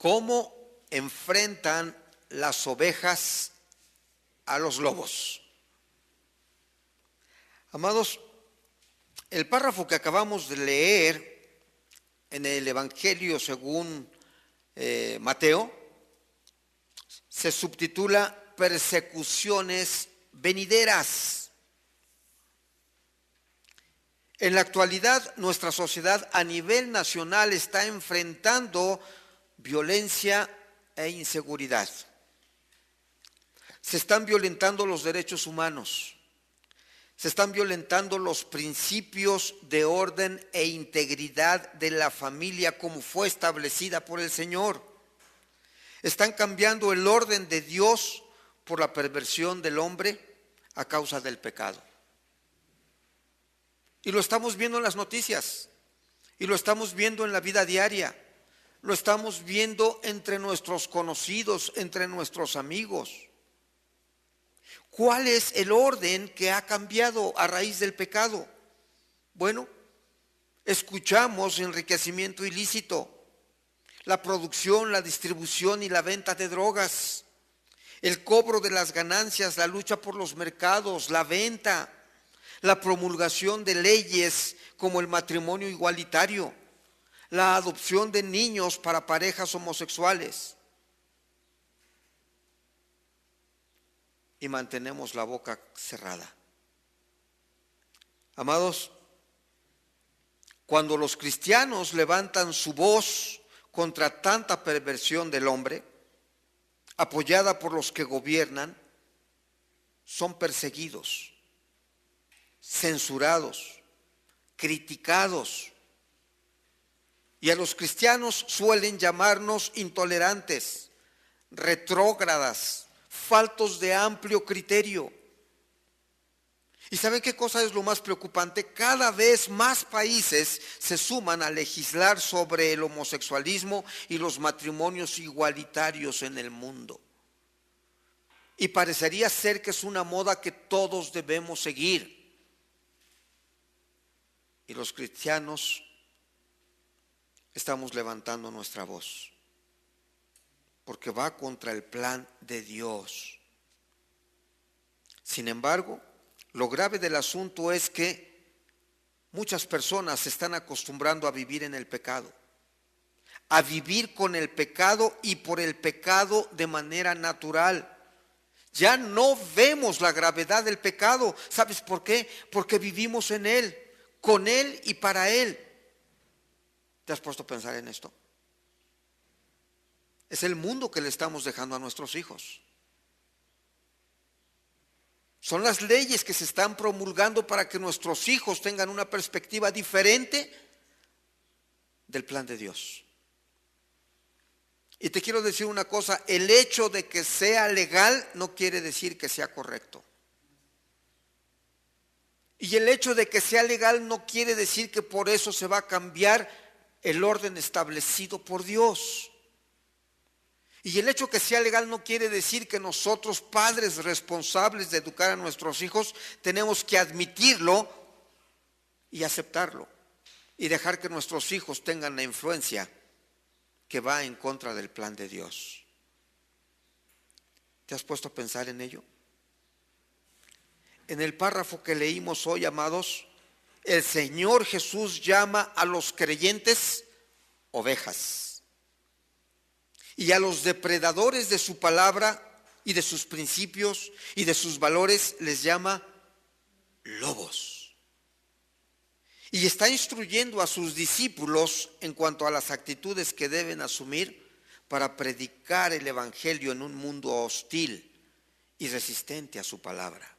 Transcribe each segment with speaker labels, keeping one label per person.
Speaker 1: ¿Cómo enfrentan las ovejas a los lobos? Amados, el párrafo que acabamos de leer en el Evangelio según Mateo se subtitula Persecuciones venideras. En la actualidad, nuestra sociedad a nivel nacional está enfrentando violencia e inseguridad. Se están violentando los derechos humanos. Se están violentando los principios de orden e integridad de la familia como fue establecida por el Señor. Están cambiando el orden de Dios por la perversión del hombre a causa del pecado. Y lo estamos viendo en las noticias, y lo estamos viendo en la vida diaria, lo estamos viendo entre nuestros conocidos, entre nuestros amigos. ¿Cuál es el orden que ha cambiado a raíz del pecado? Bueno, escuchamos enriquecimiento ilícito, la producción, la distribución y la venta de drogas, el cobro de las ganancias, la lucha por los mercados, la venta, la promulgación de leyes como el matrimonio igualitario, la adopción de niños para parejas homosexuales. Y mantenemos la boca cerrada. Amados, cuando los cristianos levantan su voz contra tanta perversión del hombre, apoyada por los que gobiernan, son perseguidos, censurados, criticados. Y a los cristianos suelen llamarnos intolerantes, retrógradas, faltos de amplio criterio. ¿Y saben qué cosa es lo más preocupante? Cada vez más países se suman a legislar sobre el homosexualismo y los matrimonios igualitarios en el mundo. Y parecería ser que es una moda que todos debemos seguir. Y los cristianos estamos levantando nuestra voz, porque va contra el plan de Dios. Sin embargo, lo grave del asunto es que muchas personas se están acostumbrando a vivir en el pecado, a vivir con el pecado y por el pecado de manera natural. Ya no vemos la gravedad del pecado. ¿Sabes por qué? Porque vivimos en él, con él y para él. ¿Te has puesto a pensar en esto? Es el mundo que le estamos dejando a nuestros hijos. Son las leyes que se están promulgando para que nuestros hijos tengan una perspectiva diferente del plan de Dios. Y te quiero decir una cosa, el hecho de que sea legal no quiere decir que sea correcto. Y el hecho de que sea legal no quiere decir que por eso se va a cambiar el orden establecido por Dios. Y el hecho que sea legal no quiere decir que nosotros, padres responsables de educar a nuestros hijos, tenemos que admitirlo y aceptarlo y dejar que nuestros hijos tengan la influencia que va en contra del plan de Dios. ¿Te has puesto a pensar en ello? En el párrafo que leímos hoy, amados, el Señor Jesús llama a los creyentes ovejas. Y a los depredadores de su palabra y de sus principios y de sus valores les llama lobos. Y está instruyendo a sus discípulos en cuanto a las actitudes que deben asumir para predicar el evangelio en un mundo hostil y resistente a su palabra.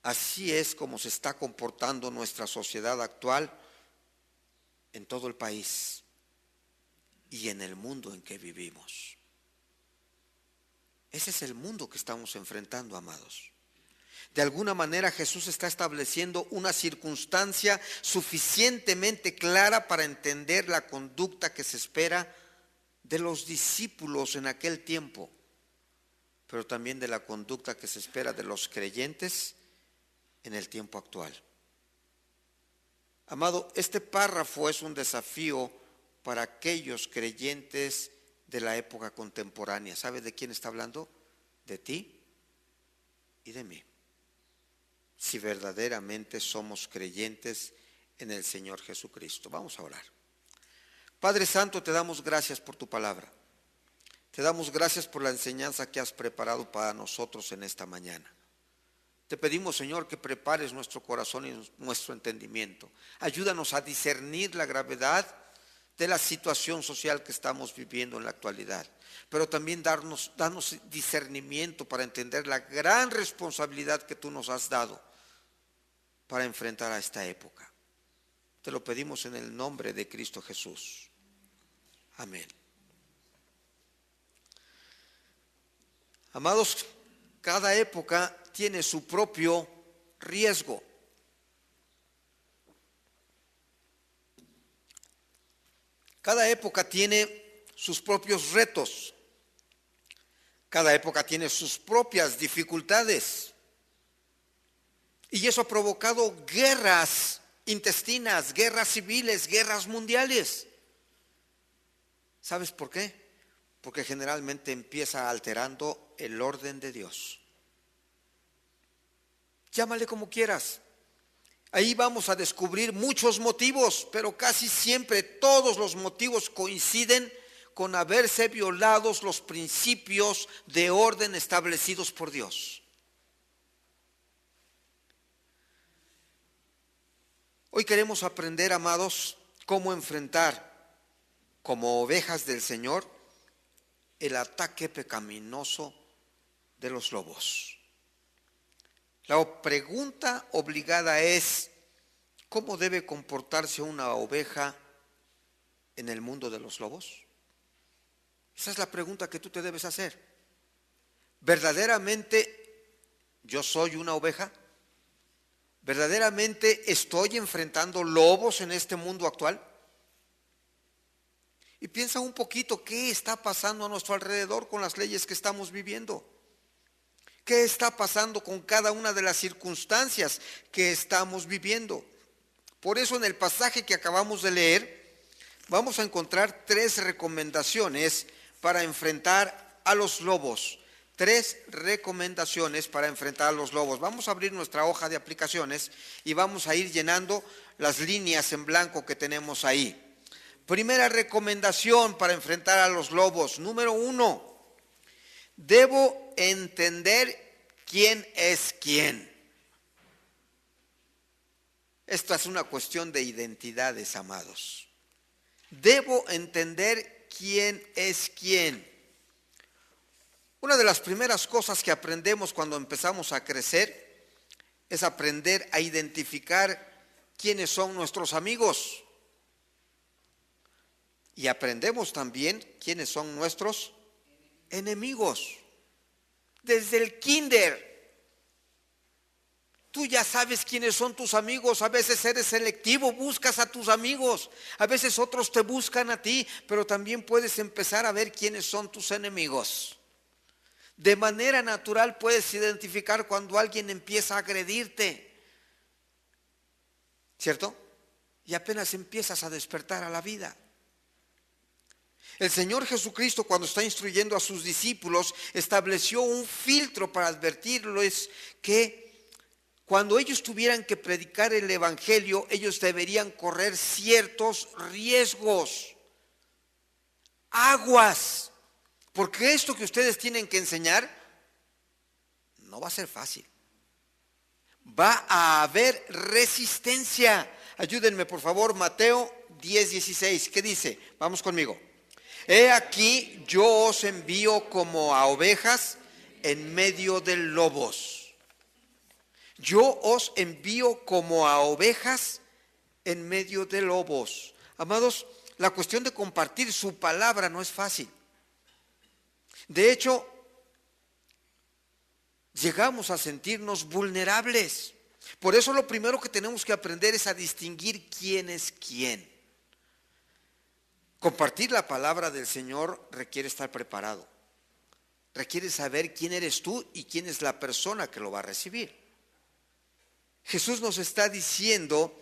Speaker 1: Así es como se está comportando nuestra sociedad actual en todo el país y en el mundo en que vivimos. Ese es el mundo que estamos enfrentando, amados. De alguna manera Jesús está estableciendo una circunstancia suficientemente clara para entender la conducta que se espera de los discípulos en aquel tiempo, pero también de la conducta que se espera de los creyentes en el tiempo actual. Amado, este párrafo es un desafío para aquellos creyentes de la época contemporánea. ¿Sabes de quién está hablando? De ti y de mí. Si verdaderamente somos creyentes en el Señor Jesucristo. Vamos a orar. Padre Santo, te damos gracias por tu palabra. Te damos gracias por la enseñanza que has preparado para nosotros en esta mañana. Te pedimos, Señor, que prepares nuestro corazón y nuestro entendimiento. Ayúdanos a discernir la gravedad de la situación social que estamos viviendo en la actualidad. Pero también danos discernimiento para entender la gran responsabilidad que tú nos has dado para enfrentar a esta época. Te lo pedimos en el nombre de Cristo Jesús. Amén. Amados, cada época tiene su propio riesgo. Cada época tiene sus propios retos. Cada época tiene sus propias dificultades. Y eso ha provocado guerras intestinas, guerras civiles, guerras mundiales. ¿Sabes por qué? Porque generalmente empieza alterando el orden de Dios. Llámale como quieras. Ahí vamos a descubrir muchos motivos, pero casi siempre todos los motivos coinciden con haberse violados los principios de orden establecidos por Dios. Hoy queremos aprender, amados, cómo enfrentar como ovejas del Señor el ataque pecaminoso de los lobos. La pregunta obligada es, ¿cómo debe comportarse una oveja en el mundo de los lobos? Esa es la pregunta que tú te debes hacer. ¿Verdaderamente yo soy una oveja? ¿Verdaderamente estoy enfrentando lobos en este mundo actual? Y piensa un poquito qué está pasando a nuestro alrededor con las leyes que estamos viviendo. ¿Qué está pasando con cada una de las circunstancias que estamos viviendo? Por eso en el pasaje que acabamos de leer, vamos a encontrar 3 recomendaciones para enfrentar a los lobos. 3 recomendaciones para enfrentar a los lobos. Vamos a abrir nuestra hoja de aplicaciones y vamos a ir llenando las líneas en blanco que tenemos ahí. Primera recomendación para enfrentar a los lobos. Número 1. Debo entender quién es quién. Esto es una cuestión de identidades, amados. Debo entender quién es quién. Una de las primeras cosas que aprendemos cuando empezamos a crecer es aprender a identificar quiénes son nuestros amigos. Y aprendemos también quiénes son nuestros enemigos. Desde el kinder, tú ya sabes quiénes son tus amigos. A veces eres selectivo, buscas a tus amigos. A veces otros te buscan a ti, pero también puedes empezar a ver quiénes son tus enemigos. De manera natural puedes identificar cuando alguien empieza a agredirte, ¿cierto? Y apenas empiezas a despertar a la vida. El Señor Jesucristo, cuando está instruyendo a sus discípulos, estableció un filtro para advertirles que cuando ellos tuvieran que predicar el evangelio, ellos deberían correr ciertos riesgos, aguas, porque esto que ustedes tienen que enseñar no va a ser fácil. Va a haber resistencia. Ayúdenme, por favor, Mateo 10:16. ¿Qué dice? Vamos conmigo. He aquí, yo os envío como a ovejas en medio de lobos. Yo os envío como a ovejas en medio de lobos. Amados, la cuestión de compartir su palabra no es fácil. De hecho, llegamos a sentirnos vulnerables. Por eso lo primero que tenemos que aprender es a distinguir quién es quién. Compartir la palabra del Señor requiere estar preparado. Requiere saber quién eres tú y quién es la persona que lo va a recibir. Jesús nos está diciendo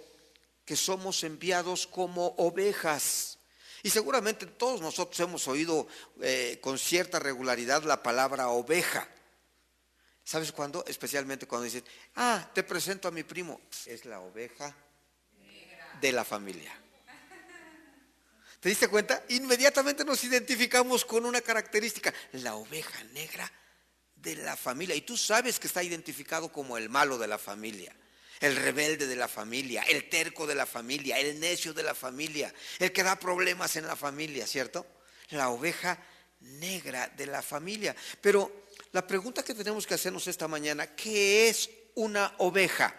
Speaker 1: que somos enviados como ovejas. Y seguramente todos nosotros hemos oído con cierta regularidad la palabra oveja. ¿Sabes cuándo? Especialmente cuando dicen, te presento a mi primo. Es la oveja de la familia. ¿Te diste cuenta? Inmediatamente nos identificamos con una característica, la oveja negra de la familia. Y tú sabes que está identificado como el malo de la familia, el rebelde de la familia, el terco de la familia, el necio de la familia, el que da problemas en la familia, ¿cierto? La oveja negra de la familia. Pero la pregunta que tenemos que hacernos esta mañana, ¿qué es una oveja?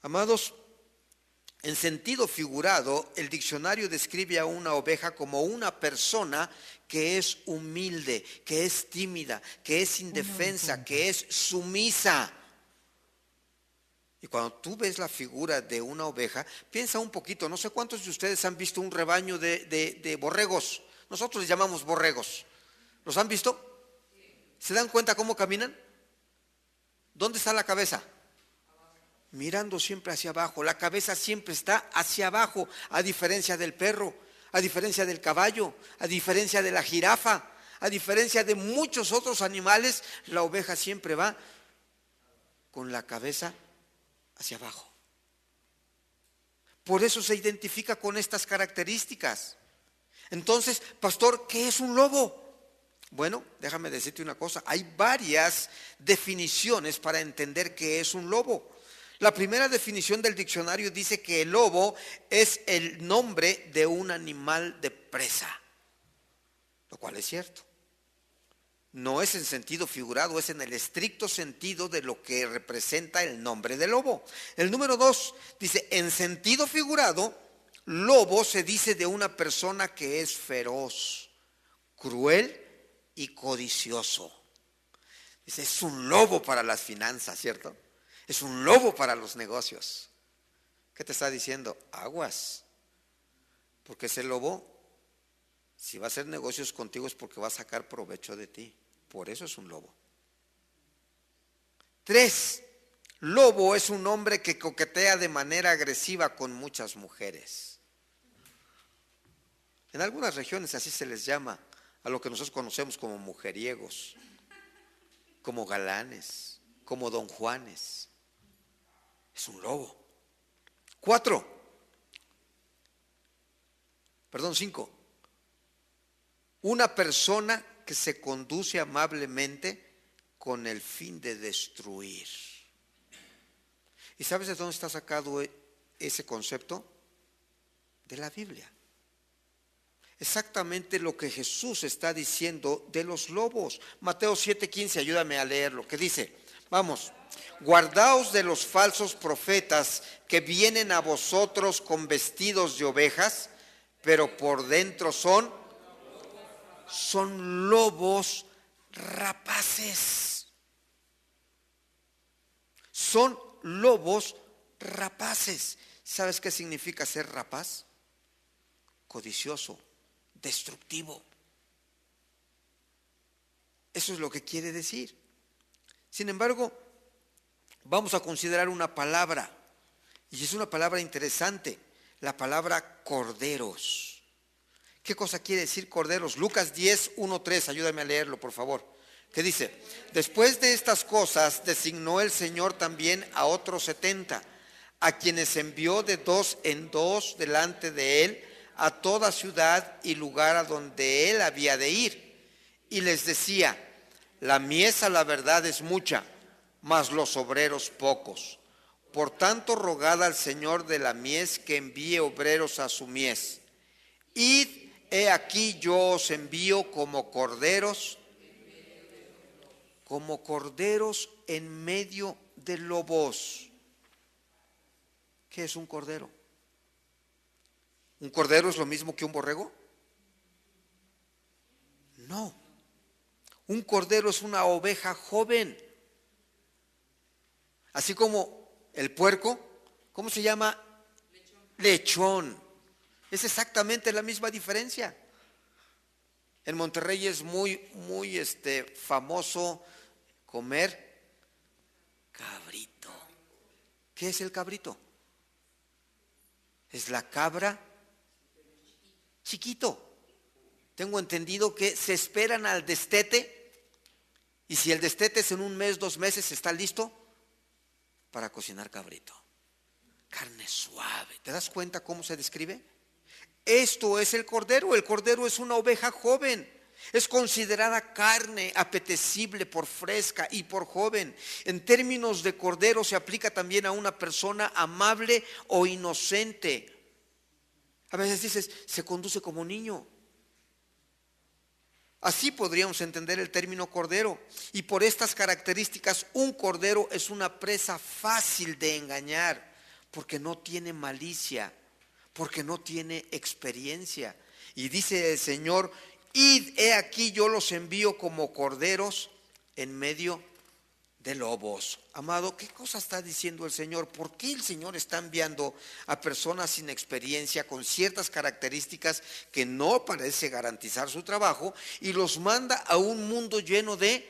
Speaker 1: Amados, en sentido figurado, el diccionario describe a una oveja como una persona que es humilde, que es tímida, que es indefensa, que es sumisa. Y cuando tú ves la figura de una oveja, piensa un poquito, no sé cuántos de ustedes han visto un rebaño de borregos. Nosotros les llamamos borregos. ¿Los han visto? ¿Se dan cuenta cómo caminan? ¿Dónde está la cabeza? Mirando siempre hacia abajo, la cabeza siempre está hacia abajo, a diferencia del perro, a diferencia del caballo, a diferencia de la jirafa, a diferencia de muchos otros animales, la oveja siempre va con la cabeza hacia abajo. Por eso se identifica con estas características. Entonces, pastor, ¿qué es un lobo? Bueno, déjame decirte una cosa, hay varias definiciones para entender qué es un lobo. La primera definición del diccionario dice que el lobo es el nombre de un animal de presa, lo cual es cierto. No es en sentido figurado, es en el estricto sentido de lo que representa el nombre de lobo. El número 2 dice, en sentido figurado, lobo se dice de una persona que es feroz, cruel y codicioso. Dice, es un lobo para las finanzas, ¿cierto? Es un lobo para los negocios. ¿Qué te está diciendo? Aguas. Porque ese lobo, si va a hacer negocios contigo es porque va a sacar provecho de ti. Por eso es un lobo. 3. Lobo es un hombre que coquetea de manera agresiva con muchas mujeres. En algunas regiones así se les llama a lo que nosotros conocemos como mujeriegos, como galanes, como don Juanes. Es un lobo. 5. Una persona que se conduce amablemente con el fin de destruir. ¿Y sabes de dónde está sacado ese concepto? De la Biblia. Exactamente lo que Jesús está diciendo de los lobos. Mateo 7:15, ayúdame a leerlo, que dice, vamos, guardaos de los falsos profetas que vienen a vosotros con vestidos de ovejas, pero por dentro son lobos rapaces. Son lobos rapaces. ¿Sabes qué significa ser rapaz? Codicioso, destructivo. Eso es lo que quiere decir. Sin embargo, vamos a considerar una palabra, y es una palabra interesante, la palabra corderos. ¿Qué cosa quiere decir corderos? Lucas 10:1-3, ayúdame a leerlo, por favor. ¿Qué dice? Después de estas cosas designó el Señor también a otros 70, a quienes envió de 2 en 2 delante de él a toda ciudad y lugar a donde él había de ir. Y les decía, la mies a la verdad es mucha, mas los obreros pocos. Por tanto, rogad al Señor de la mies que envíe obreros a su mies. Id, he aquí yo os envío como corderos en medio de lobos. ¿Qué es un cordero? ¿Un cordero es lo mismo que un borrego? No. Un cordero es una oveja joven. Así como el puerco, ¿cómo se llama? Lechón. Es exactamente la misma diferencia. En Monterrey es muy famoso comer cabrito. ¿Qué es el cabrito? Es la cabra chiquito. Tengo entendido que se esperan al destete, y si el destete es en 1 mes, 2 meses, está listo para cocinar cabrito. Carne suave. ¿Te das cuenta cómo se describe? Esto es el cordero. El cordero es una oveja joven. Es considerada carne apetecible por fresca y por joven. En términos de cordero se aplica también a una persona amable o inocente. A veces dices, se conduce como niño. Así podríamos entender el término cordero. Y por estas características, un cordero es una presa fácil de engañar, porque no tiene malicia, porque no tiene experiencia. Y dice el Señor, id, he aquí yo los envío como corderos en medio de lobos. Amado, ¿qué cosa está diciendo el Señor? ¿Por qué el Señor está enviando a personas sin experiencia, con ciertas características que no parece garantizar su trabajo, y los manda a un mundo lleno de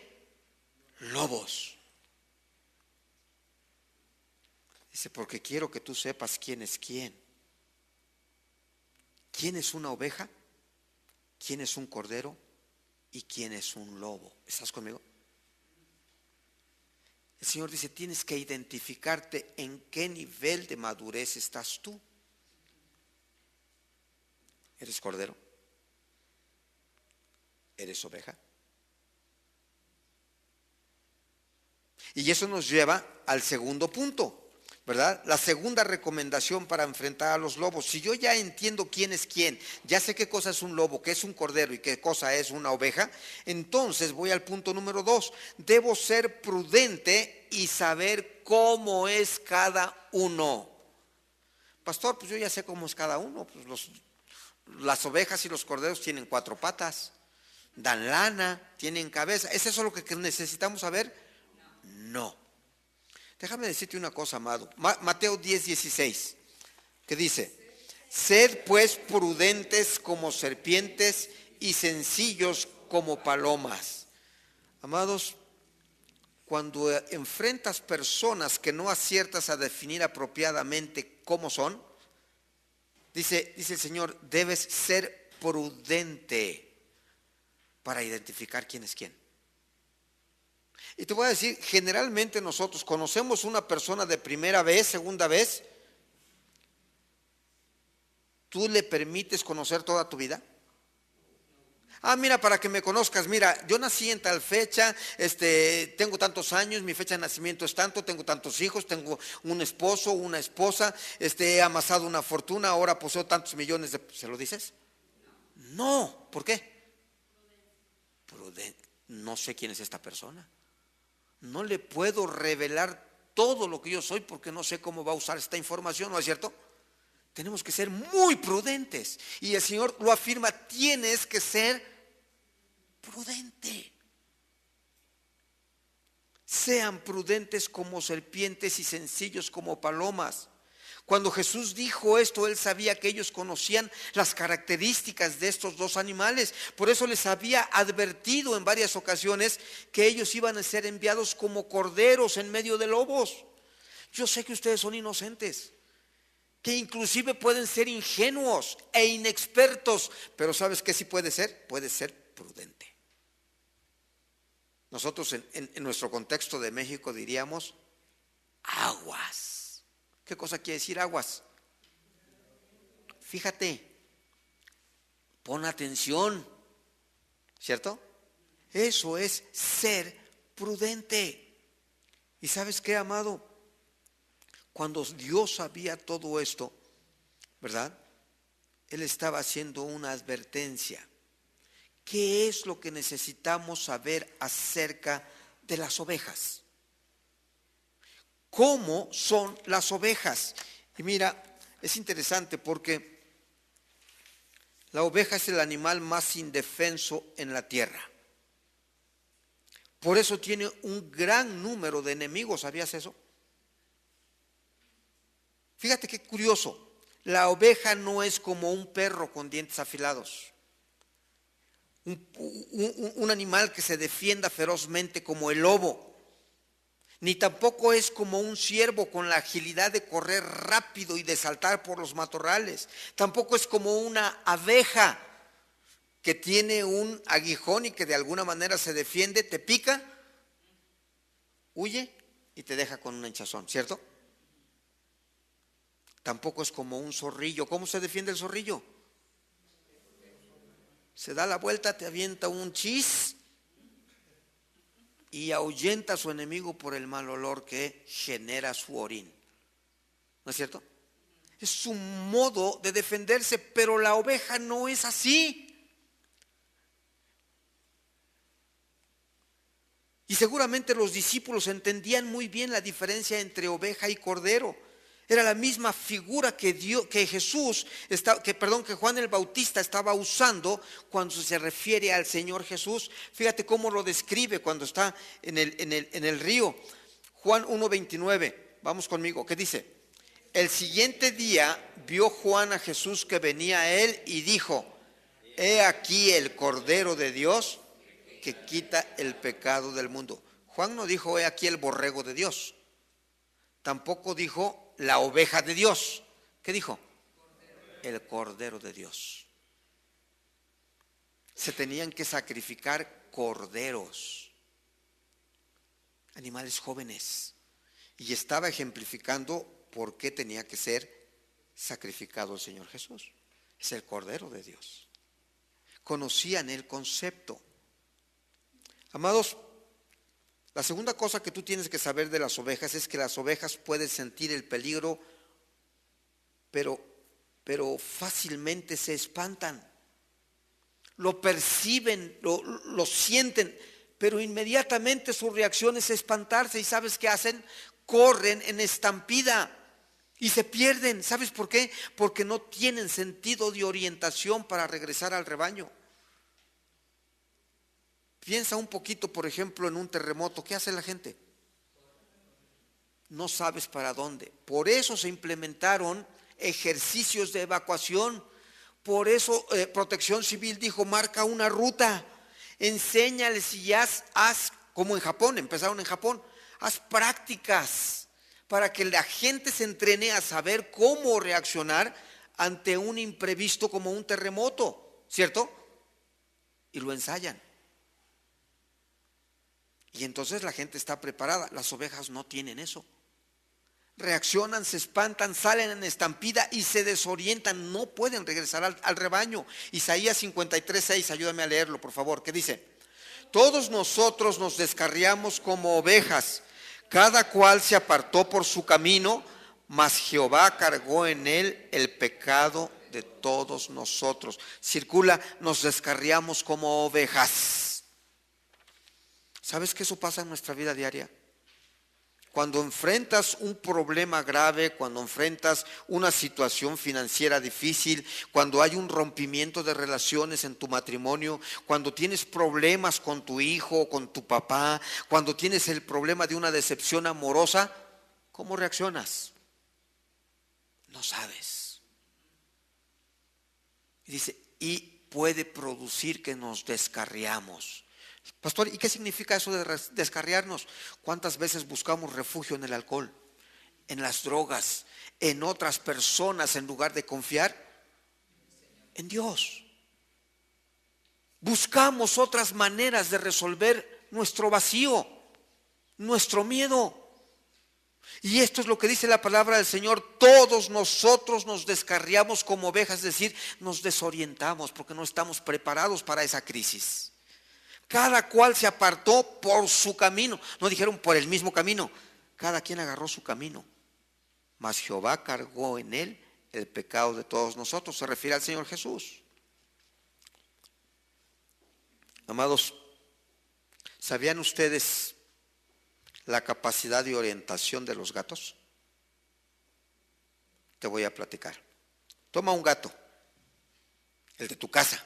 Speaker 1: lobos? Dice, porque quiero que tú sepas quién es quién. ¿Quién es una oveja? ¿Quién es un cordero? ¿Y quién es un lobo? ¿Estás conmigo? El Señor dice, tienes que identificarte en qué nivel de madurez estás tú. ¿Eres cordero? ¿Eres oveja? Y eso nos lleva al segundo punto, ¿verdad? La segunda recomendación para enfrentar a los lobos. Si yo ya entiendo quién es quién, ya sé qué cosa es un lobo, qué es un cordero y qué cosa es una oveja, entonces voy al punto número 2. Debo ser prudente y saber cómo es cada uno. Pastor, pues yo ya sé cómo es cada uno. Pues las ovejas y los corderos tienen 4 patas, dan lana, tienen cabeza. ¿Es eso lo que necesitamos saber? No. Déjame decirte una cosa, amado. Mateo 10:16, que dice, sed pues prudentes como serpientes y sencillos como palomas. Amados, cuando enfrentas personas que no aciertas a definir apropiadamente cómo son, dice el Señor, debes ser prudente para identificar quién es quién. Y te voy a decir, generalmente nosotros conocemos una persona de primera vez, segunda vez. ¿Tú le permites conocer toda tu vida? Mira, para que me conozcas, mira, yo nací en tal fecha, tengo tantos años, mi fecha de nacimiento es tanto, tengo tantos hijos, tengo un esposo, una esposa, he amasado una fortuna, ahora poseo tantos millones de... ¿Se lo dices? No, ¿por qué? Prudente. No sé quién es esta persona. No le puedo revelar todo lo que yo soy porque no sé cómo va a usar esta información, ¿no es cierto? Tenemos que ser muy prudentes. Y el Señor lo afirma, tienes que ser prudente. Sean prudentes como serpientes y sencillos como palomas. Cuando Jesús dijo esto, Él sabía que ellos conocían las características de estos 2 animales. Por eso les había advertido en varias ocasiones que ellos iban a ser enviados como corderos en medio de lobos. Yo sé que ustedes son inocentes, que inclusive pueden ser ingenuos e inexpertos, pero ¿sabes qué sí puede ser? Puede ser prudente. Nosotros en nuestro contexto de México diríamos aguas. ¿Qué cosa quiere decir aguas? Fíjate, pon atención, ¿cierto? Eso es ser prudente. ¿Y sabes qué, amado? Cuando Dios sabía todo esto, ¿verdad? Él estaba haciendo una advertencia. ¿Qué es lo que necesitamos saber acerca de las ovejas? ¿Cómo son las ovejas? Y mira, es interesante porque la oveja es el animal más indefenso en la tierra. Por eso tiene un gran número de enemigos, ¿sabías eso? Fíjate qué curioso, la oveja no es como un perro con dientes afilados, un animal que se defienda ferozmente como el lobo. ni tampoco es como un ciervo con la agilidad de correr rápido y de saltar por los matorrales. Tampoco es como una abeja que tiene un aguijón y que de alguna manera se defiende, te pica, huye y te deja con un hinchazón, ¿cierto? Tampoco es como un zorrillo. ¿Cómo se defiende el zorrillo? Se da la vuelta, te avienta un chis y ahuyenta a su enemigo por el mal olor que genera su orín. ¿No es cierto? Es su modo de defenderse, pero la oveja no es así. Y seguramente los discípulos entendían muy bien la diferencia entre oveja y cordero. Era la misma figura que que Juan el Bautista estaba usando cuando se refiere al Señor Jesús. Fíjate cómo lo describe cuando está en el río. Juan 1:29, vamos conmigo, ¿qué dice? El siguiente día vio Juan a Jesús que venía a él y dijo: he aquí el Cordero de Dios que quita el pecado del mundo. Juan no dijo: he aquí el borrego de Dios. Tampoco dijo: la oveja de Dios. ¿Qué dijo? El Cordero de Dios. Se tenían que sacrificar corderos, animales jóvenes, y estaba ejemplificando por qué tenía que ser sacrificado el Señor Jesús. Es el Cordero de Dios. Conocían el concepto. Amados, la segunda cosa que tú tienes que saber de las ovejas es que las ovejas pueden sentir el peligro, pero fácilmente se espantan. Lo perciben, lo sienten, pero inmediatamente su reacción es espantarse. ¿Y sabes qué hacen? Corren en estampida y se pierden. ¿Sabes por qué? Porque no tienen sentido de orientación para regresar al rebaño. Piensa un poquito, por ejemplo, en un terremoto. ¿Qué hace la gente? No sabes para dónde. Por eso se implementaron ejercicios de evacuación. Por eso Protección Civil dijo: marca una ruta, enséñales y haz como en Japón, empezaron en Japón, haz prácticas para que la gente se entrene a saber cómo reaccionar ante un imprevisto como un terremoto, ¿cierto? Y lo ensayan. Y entonces la gente está preparada. Las ovejas no tienen eso. Reaccionan, se espantan, salen en estampida y se desorientan. No pueden regresar al rebaño. Isaías 53:6, ayúdame a leerlo, por favor. ¿Qué dice? Todos nosotros nos descarriamos como ovejas, cada cual se apartó por su camino, mas Jehová cargó en él el pecado de todos nosotros. Circula, nos descarriamos como ovejas. ¿Sabes que eso pasa en nuestra vida diaria? Cuando enfrentas un problema grave, cuando enfrentas una situación financiera difícil, cuando hay un rompimiento de relaciones en tu matrimonio, cuando tienes problemas con tu hijo, con tu papá, cuando tienes el problema de una decepción amorosa, ¿cómo reaccionas? No sabes. Y dice, y puede producir que nos descarriamos. Pastor, ¿y qué significa eso de descarriarnos? ¿Cuántas veces buscamos refugio en el alcohol, en las drogas, en otras personas en lugar de confiar en Dios? Buscamos otras maneras de resolver nuestro vacío, nuestro miedo. Y esto es lo que dice la palabra del Señor: todos nosotros nos descarriamos como ovejas, es decir, nos desorientamos porque no estamos preparados para esa crisis. Cada cual se apartó por su camino. No dijeron por el mismo camino. Cada quien agarró su camino. Mas Jehová cargó en él el pecado de todos nosotros. Se refiere al Señor Jesús. Amados, ¿sabían ustedes la capacidad de orientación de los gatos? Te voy a platicar. Toma un gato, el de tu casa.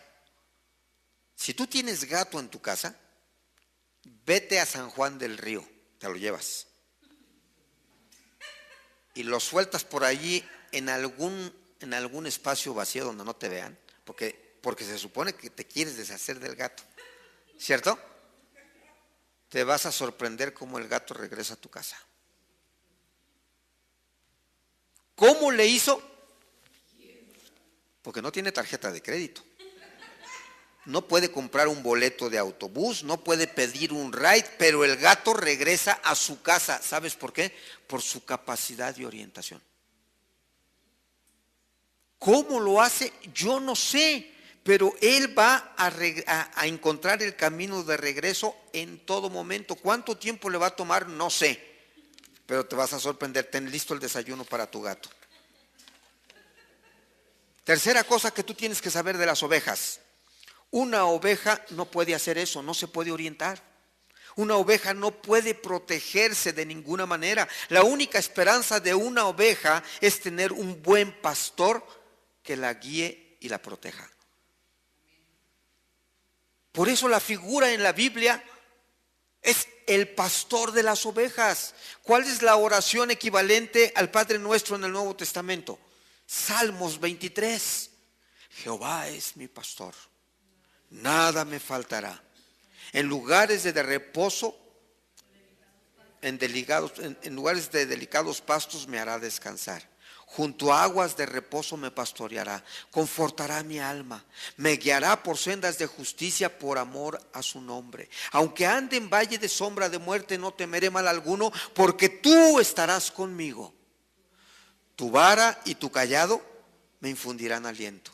Speaker 1: Si tú tienes gato en tu casa, vete a San Juan del Río, te lo llevas y lo sueltas por allí en algún espacio vacío donde no te vean, porque se supone que te quieres deshacer del gato, ¿cierto? te vas a sorprender cómo el gato regresa a tu casa. ¿Cómo le hizo? Porque no tiene tarjeta de crédito. No puede comprar un boleto de autobús, no puede pedir un ride, pero el gato regresa a su casa. ¿Sabes por qué? Por su capacidad de orientación. ¿Cómo lo hace? Yo no sé, pero él va a encontrar el camino de regreso en todo momento. ¿Cuánto tiempo le va a tomar? No sé, pero te vas a sorprender. Ten listo el desayuno para tu gato. Tercera cosa que tú tienes que saber de las ovejas. Una oveja no puede hacer eso, no se puede orientar. Una oveja no puede protegerse de ninguna manera. La única esperanza de una oveja es tener un buen pastor que la guíe y la proteja. Por eso la figura en la Biblia es el pastor de las ovejas. ¿Cuál es la oración equivalente al Padre Nuestro en el Nuevo Testamento? Salmos 23. Jehová es mi pastor, nada me faltará. En lugares de reposo, en lugares de delicados pastos me hará descansar. Junto a aguas de reposo me pastoreará, confortará mi alma, me guiará por sendas de justicia por amor a su nombre. Aunque ande en valle de sombra de muerte, no temeré mal alguno, porque tú estarás conmigo. Tu vara y tu cayado me infundirán aliento.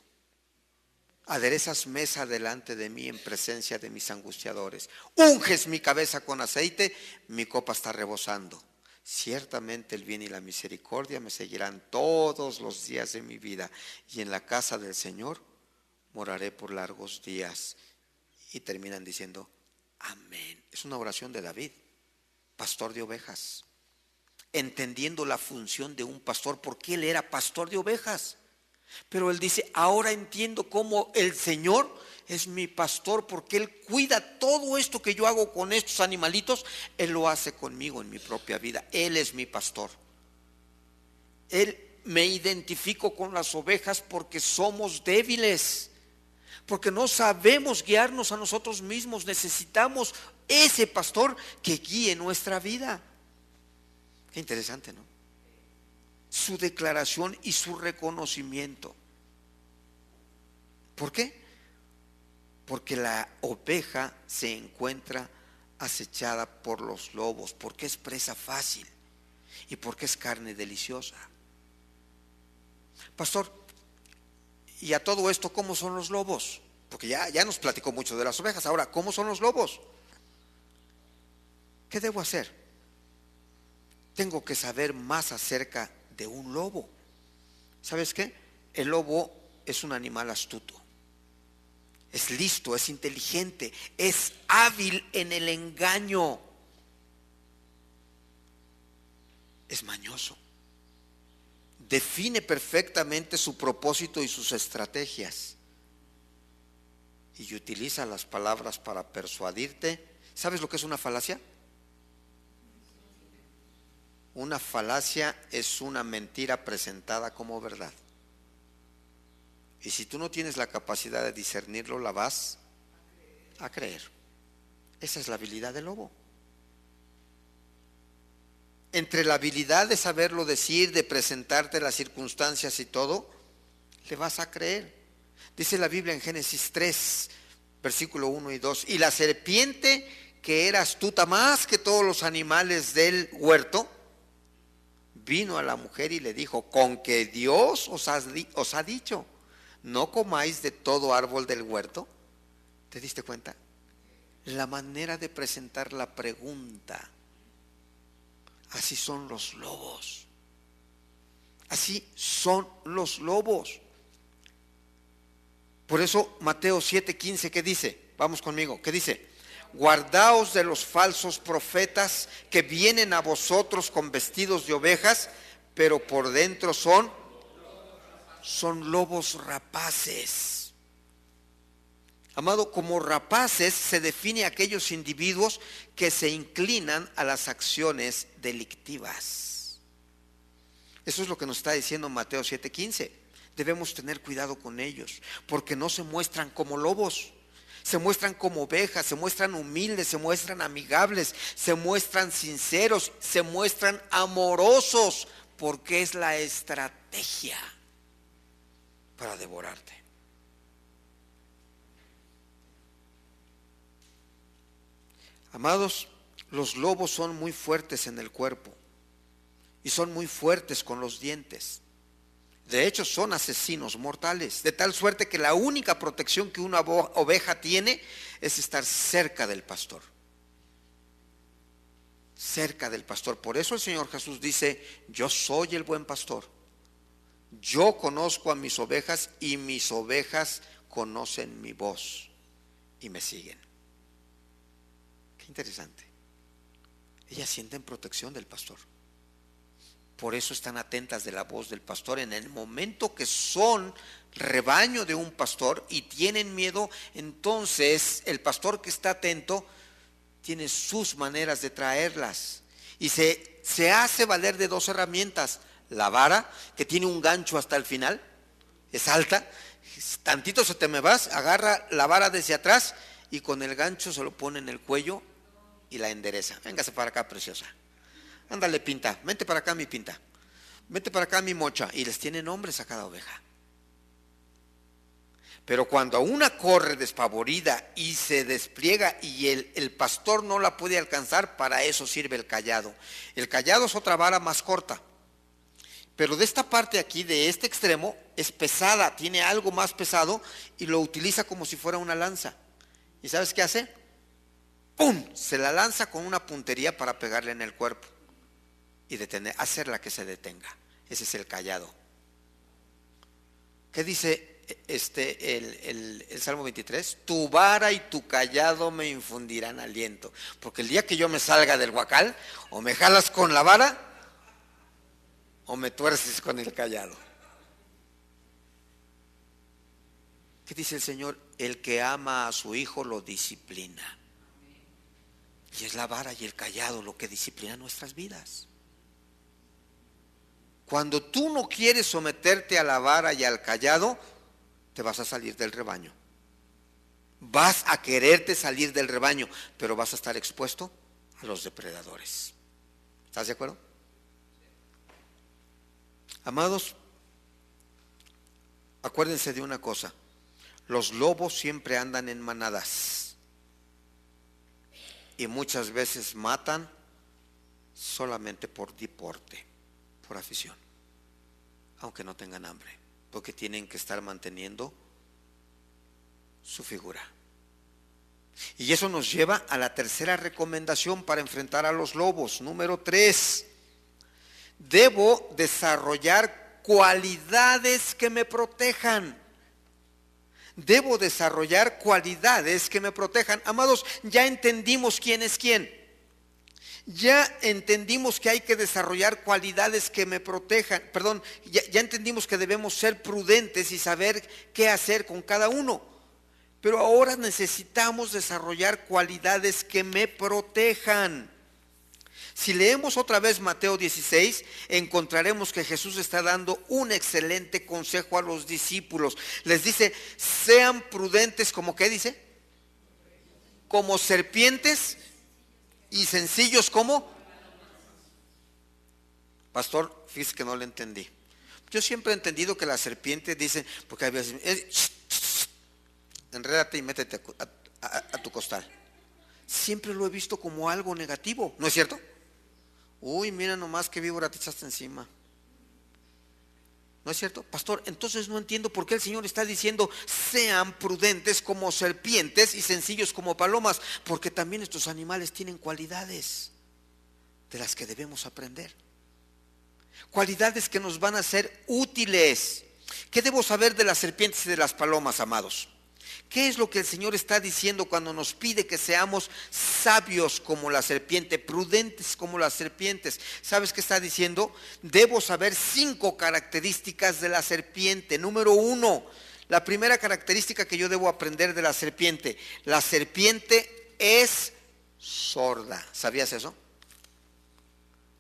Speaker 1: Aderezas mesa delante de mí en presencia de mis angustiadores. Unges mi cabeza con aceite, mi copa está rebosando. Ciertamente el bien y la misericordia me seguirán todos los días de mi vida, y en la casa del Señor moraré por largos días. Y terminan diciendo, amén. Es una oración de David, pastor de ovejas, entendiendo la función de un pastor, porque él era pastor de ovejas. Pero él dice, ahora entiendo cómo el Señor es mi pastor, porque Él cuida todo esto que yo hago con estos animalitos. Él lo hace conmigo en mi propia vida. Él es mi pastor. Me identifico con las ovejas porque somos débiles, porque no sabemos guiarnos a nosotros mismos. Necesitamos ese pastor que guíe nuestra vida. Qué interesante, ¿no? Su declaración y su reconocimiento. ¿Por qué? Porque la oveja se encuentra acechada por los lobos, porque es presa fácil y porque es carne deliciosa. Pastor, y a todo esto, ¿cómo son los lobos? Porque ya nos platicó mucho de las ovejas. Ahora, ¿cómo son los lobos? ¿Qué debo hacer? Tengo que saber más acerca de un lobo. ¿Sabes qué? El lobo es un animal astuto, es listo, es inteligente, es hábil en el engaño, es mañoso, define perfectamente su propósito y sus estrategias, y utiliza las palabras para persuadirte. ¿Sabes lo que es una falacia? Una falacia es una mentira presentada como verdad. Y si tú no tienes la capacidad de discernirlo, la vas a creer. Esa es la habilidad del lobo. Entre la habilidad de saberlo decir, de presentarte las circunstancias y todo, le vas a creer. Dice la Biblia en Génesis 3, versículo 1 y 2. Y la serpiente, que era astuta más que todos los animales del huerto, vino a la mujer y le dijo, con que Dios os ha dicho, no comáis de todo árbol del huerto. ¿Te diste cuenta? La manera de presentar la pregunta. Así son los lobos. Así son los lobos. Por eso Mateo 7:15, ¿qué dice? Vamos conmigo, ¿qué dice? Guardaos de los falsos profetas que vienen a vosotros con vestidos de ovejas, pero por dentro son lobos rapaces. Amado, como rapaces se define a aquellos individuos que se inclinan a las acciones delictivas. Eso es lo que nos está diciendo Mateo 7:15. Debemos tener cuidado con ellos, porque no se muestran como lobos, Se muestran como ovejas, se muestran humildes, se muestran amigables, se muestran sinceros, se muestran amorosos, porque es la estrategia para devorarte. Amados, los lobos son muy fuertes en el cuerpo y son muy fuertes con los dientes. De hecho, son asesinos mortales, de tal suerte que la única protección que una oveja tiene es estar cerca del pastor. Cerca del pastor. Por eso el Señor Jesús dice: yo soy el buen pastor. Yo conozco a mis ovejas y mis ovejas conocen mi voz y me siguen. Qué interesante. Ellas sienten protección del pastor. Por eso están atentas de la voz del pastor. En el momento que son rebaño de un pastor y tienen miedo, entonces el pastor que está atento tiene sus maneras de traerlas. Y se hace valer de dos herramientas. La vara, que tiene un gancho hasta el final, es alta. Tantito se te me vas, agarra la vara desde atrás y con el gancho se lo pone en el cuello y la endereza. Véngase para acá, preciosa. Ándale, pinta, vente para acá, mi pinta, vente para acá, mi mocha. Y les tiene nombres a cada oveja. Pero cuando una corre despavorida y se despliega y el pastor no la puede alcanzar, para eso sirve el cayado. El cayado es otra vara más corta, pero de esta parte aquí, de este extremo, es pesada, tiene algo más pesado y lo utiliza como si fuera una lanza. ¿Y sabes qué hace? ¡Pum! Se la lanza con una puntería para pegarle en el cuerpo y hacerla que se detenga. Ese es el cayado. ¿Qué dice el Salmo 23? Tu vara y tu cayado me infundirán aliento. Porque el día que yo me salga del huacal, o me jalas con la vara o me tuerces con el cayado. ¿Qué dice el Señor? El que ama a su hijo lo disciplina. Y es la vara y el cayado lo que disciplina nuestras vidas. Cuando tú no quieres someterte a la vara y al cayado, te vas a salir del rebaño. Vas a quererte salir del rebaño, pero vas a estar expuesto a los depredadores. ¿Estás de acuerdo? Amados, acuérdense de una cosa: los lobos siempre andan en manadas y muchas veces matan solamente por deporte, por afición, aunque no tengan hambre, porque tienen que estar manteniendo su figura. Y eso nos lleva a la tercera recomendación para enfrentar a los lobos. Número 3. Debo desarrollar cualidades que me protejan. Debo desarrollar cualidades que me protejan. Amados, ya entendimos quién es quién. Ya entendimos que hay que desarrollar cualidades que me protejan. Perdón, ya entendimos que debemos ser prudentes y saber qué hacer con cada uno. Pero ahora necesitamos desarrollar cualidades que me protejan. Si leemos otra vez Mateo 16, encontraremos que Jesús está dando un excelente consejo a los discípulos. Les dice: sean prudentes, ¿como qué dice? Como serpientes y sencillos como. Pastor, fíjese que no le entendí. Yo siempre he entendido que la serpiente dice, porque a veces, enrédate y métete a tu costal. Siempre lo he visto como algo negativo, ¿no es cierto? Uy, mira nomás qué víbora te echaste encima. ¿No es cierto? Pastor, entonces no entiendo por qué el Señor está diciendo: sean prudentes como serpientes y sencillos como palomas, porque también estos animales tienen cualidades de las que debemos aprender. Cualidades que nos van a ser útiles. ¿Qué debo saber de las serpientes y de las palomas, amados? ¿Qué es lo que el Señor está diciendo cuando nos pide que seamos sabios como la serpiente, prudentes como las serpientes? ¿Sabes qué está diciendo? Debo saber 5 características de la serpiente. Número 1, la primera característica que yo debo aprender de la serpiente: la serpiente es sorda. ¿Sabías eso?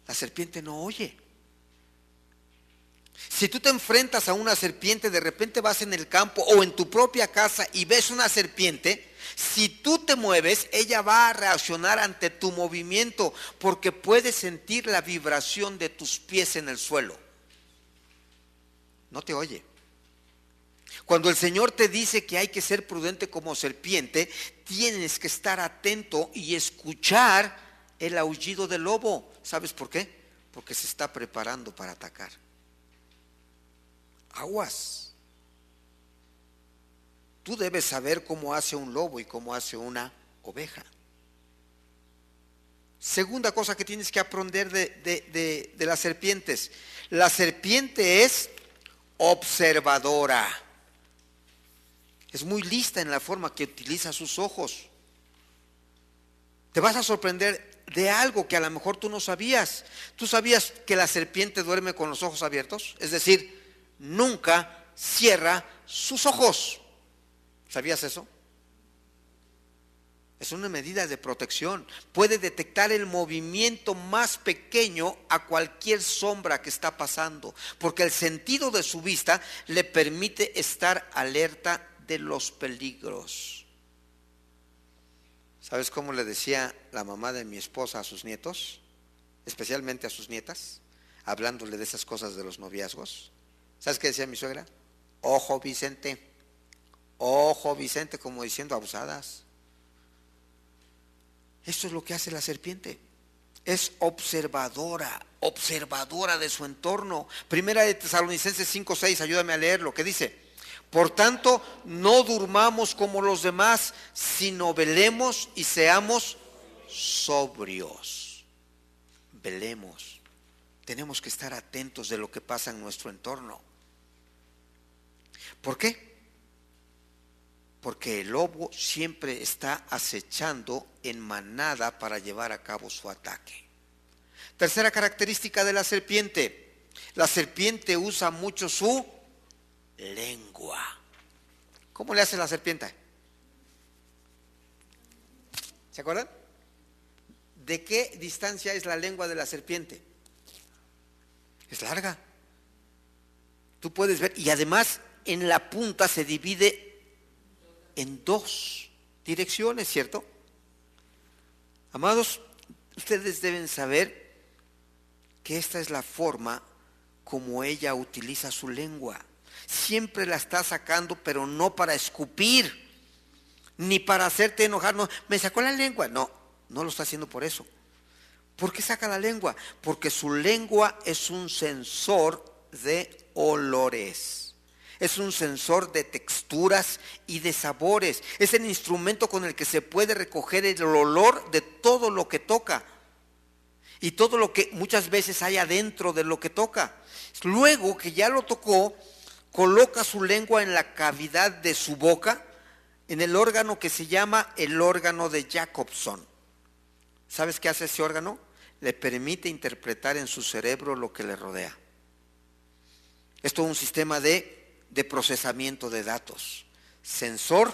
Speaker 1: La serpiente no oye. Si tú te enfrentas a una serpiente, de repente vas en el campo o en tu propia casa y ves una serpiente, si tú te mueves, ella va a reaccionar ante tu movimiento porque puede sentir la vibración de tus pies en el suelo. No te oye. Cuando el Señor te dice que hay que ser prudente como serpiente, tienes que estar atento y escuchar el aullido del lobo. ¿Sabes por qué? Porque se está preparando para atacar. Aguas. Tú debes saber cómo hace un lobo y cómo hace una oveja. Segunda cosa que tienes que aprender de las serpientes. La serpiente es observadora. Es muy lista en la forma que utiliza sus ojos. Te vas a sorprender de algo que a lo mejor tú no sabías. ¿Tú sabías que la serpiente duerme con los ojos abiertos? Es decir, nunca cierra sus ojos. ¿Sabías eso? Es una medida de protección. Puede detectar el movimiento más pequeño a cualquier sombra que está pasando, porque el sentido de su vista le permite estar alerta de los peligros. ¿Sabes cómo le decía la mamá de mi esposa a sus nietos? Especialmente a sus nietas, hablándole de esas cosas de los noviazgos. ¿Sabes qué decía mi suegra? Ojo Vicente, como diciendo abusadas. Esto es lo que hace la serpiente. Es observadora de su entorno. Primera de Tesalonicenses 5:6, ayúdame a leerlo, que dice: por tanto, no durmamos como los demás, sino velemos y seamos sobrios. Velemos. Tenemos que estar atentos de lo que pasa en nuestro entorno. ¿Por qué? Porque el lobo siempre está acechando en manada para llevar a cabo su ataque. Tercera característica de la serpiente. La serpiente usa mucho su lengua. ¿Cómo le hace la serpiente? ¿Se acuerdan? ¿De qué distancia es la lengua de la serpiente? Es larga. Tú puedes ver, y además en la punta se divide en dos direcciones, ¿cierto? Amados, ustedes deben saber que esta es la forma como ella utiliza su lengua. Siempre la está sacando, pero no para escupir, ni para hacerte enojar. No, me sacó la lengua. No, no lo está haciendo por eso. ¿Por qué saca la lengua? Porque su lengua es un sensor de olores. Es un sensor de texturas y de sabores. Es el instrumento con el que se puede recoger el olor de todo lo que toca. Y todo lo que muchas veces hay adentro de lo que toca. Luego que ya lo tocó, coloca su lengua en la cavidad de su boca, en el órgano que se llama el órgano de Jacobson. ¿Sabes qué hace ese órgano? Le permite interpretar en su cerebro lo que le rodea. Es todo un sistema de procesamiento de datos. Sensor,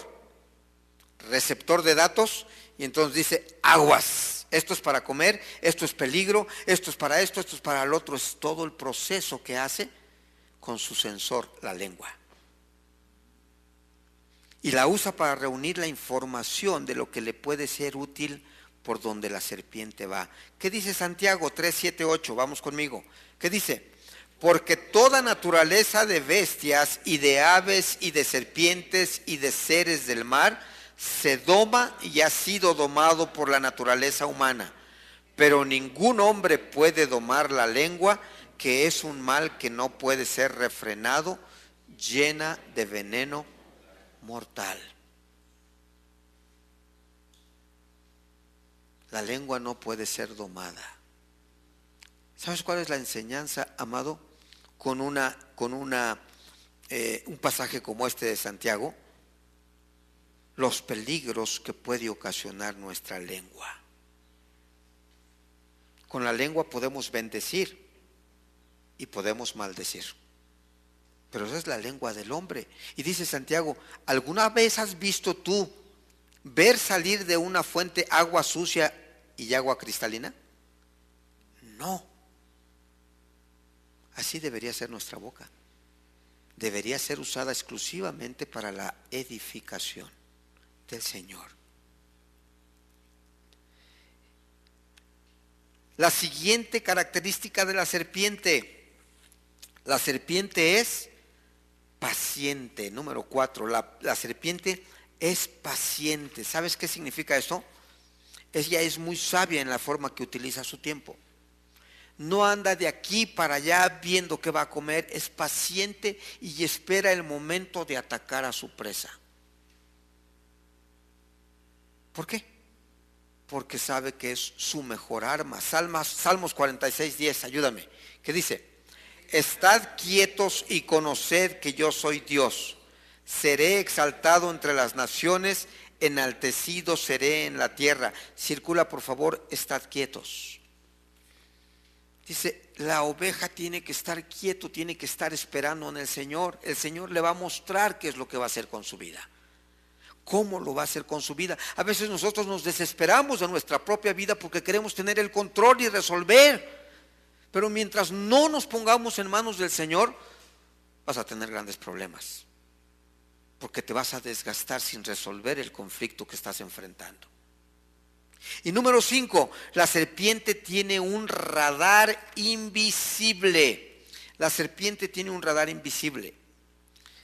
Speaker 1: receptor de datos, y entonces dice, aguas, esto es para comer, esto es peligro, esto es para esto es para el otro. Es todo el proceso que hace con su sensor, la lengua. Y la usa para reunir la información de lo que le puede ser útil por donde la serpiente va. ¿Qué dice Santiago 3, 7, 8? Vamos conmigo. ¿Qué dice? Porque toda naturaleza de bestias y de aves y de serpientes y de seres del mar se doma y ha sido domado por la naturaleza humana. Pero ningún hombre puede domar la lengua, que es un mal que no puede ser refrenado, llena de veneno mortal. La lengua no puede ser domada. ¿Sabes cuál es la enseñanza, amado? Con un pasaje como este de Santiago, los peligros que puede ocasionar nuestra lengua. Con la lengua podemos bendecir y podemos maldecir. Pero esa es la lengua del hombre. Y dice Santiago, ¿alguna vez has visto tú ver salir de una fuente agua sucia y agua cristalina? No. Así debería ser nuestra boca. Debería ser usada exclusivamente para la edificación del Señor. La siguiente característica de la serpiente es paciente. Número 4, la serpiente es paciente. ¿Sabes qué significa esto? Ella es muy sabia en la forma que utiliza su tiempo. No anda de aquí para allá viendo qué va a comer, es paciente y espera el momento de atacar a su presa. ¿Por qué? Porque sabe que es su mejor arma. Salmos 46:10, ayúdame. ¿Qué dice? Estad quietos y conoced que yo soy Dios. Seré exaltado entre las naciones, enaltecido seré en la tierra. Circula, por favor, estad quietos. Dice, la oveja tiene que estar quieto, tiene que estar esperando en el Señor. El Señor le va a mostrar qué es lo que va a hacer con su vida. ¿Cómo lo va a hacer con su vida? A veces nosotros nos desesperamos de nuestra propia vida porque queremos tener el control y resolver. Pero mientras no nos pongamos en manos del Señor, vas a tener grandes problemas. Porque te vas a desgastar sin resolver el conflicto que estás enfrentando. Y número 5, la serpiente tiene un radar invisible. La serpiente tiene un radar invisible.